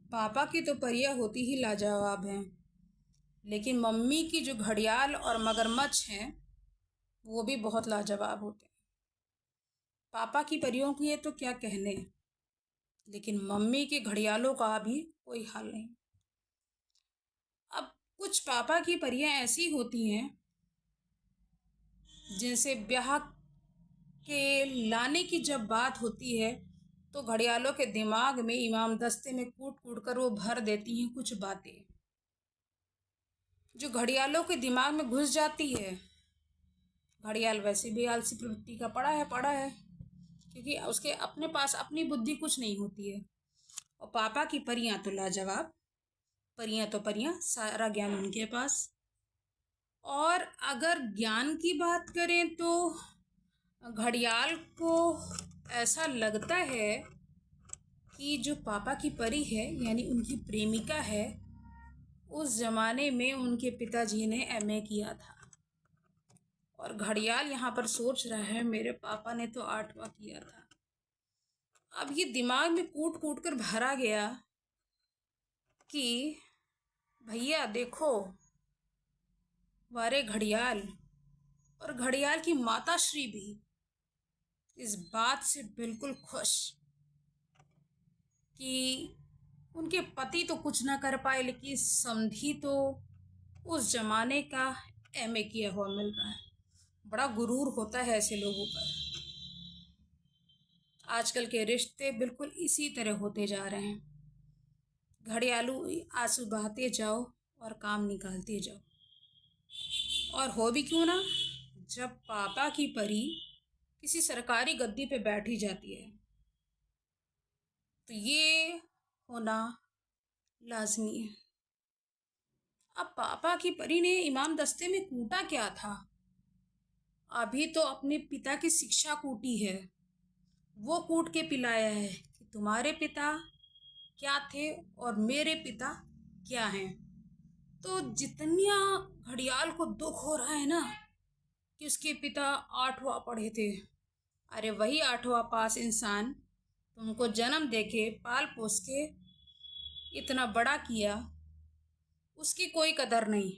पापा की तो परियां होती ही लाजवाब हैं, लेकिन मम्मी की जो घड़ियाल और मगरमच्छ हैं वो भी बहुत लाजवाब होते हैं। पापा की परियों की तो क्या कहने, लेकिन मम्मी के घड़ियालों का भी कोई हाल नहीं। अब कुछ पापा की परियां ऐसी होती हैं जिनसे ब्याह के लाने की जब बात होती है तो घड़ियालों के दिमाग में इमाम दस्ते में कूट कूट कर वो भर देती हैं कुछ बातें जो घड़ियालों के दिमाग में घुस जाती है। घड़ियाल वैसे भी आलसी प्रवृत्ति का पड़ा है, क्योंकि उसके अपने पास अपनी बुद्धि कुछ नहीं होती है। और पापा की परियां तो लाजवाब, परियां तो परियां, सारा ज्ञान उनके पास। और अगर ज्ञान की बात करें तो घड़ियाल को ऐसा लगता है कि जो पापा की परी है यानी उनकी प्रेमिका है, उस ज़माने में उनके पिताजी ने एमए किया था। और घड़ियाल यहाँ पर सोच रहा है मेरे पापा ने तो 8वां किया था। अब ये दिमाग में कूट कूट कर भरा गया कि भैया देखो, वारे घड़ियाल। और घड़ियाल की माताश्री भी इस बात से बिल्कुल खुश कि उनके पति तो कुछ ना कर पाए, लेकिन समधी तो उस जमाने का एमए किया हुआ मिल रहा है। बड़ा गुरूर होता है ऐसे लोगों पर। आजकल के रिश्ते बिल्कुल इसी तरह होते जा रहे हैं। घड़ियालू आंसू बहाते जाओ और काम निकालते जाओ। और हो भी क्यों ना, जब पापा की परी किसी सरकारी गद्दी पे बैठी जाती है तो ये होना लाजमी है। अब पापा की परी ने इमाम दस्ते में कूटा क्या था? अभी तो अपने पिता की शिक्षा कूटी है, वो कूट के पिलाया है कि तुम्हारे पिता क्या थे और मेरे पिता क्या हैं। तो जितना घड़ियाल को दुख हो रहा है ना कि उसके पिता 8वां पढ़े थे, अरे वही 8वां पास इंसान तुमको जन्म देके पाल पोस के इतना बड़ा किया, उसकी कोई कदर नहीं।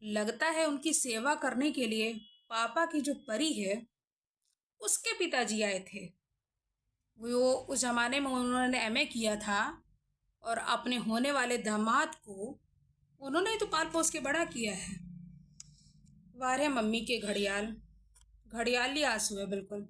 लगता है उनकी सेवा करने के लिए पापा की जो परी है उसके पिताजी आए थे। वो उस ज़माने में उन्होंने एमए किया था और अपने होने वाले दामाद को उन्होंने ही तो पाल पोस के बड़ा किया है। वाह रे मम्मी के घड़ियाल, घड़ियाली आंसू है बिल्कुल।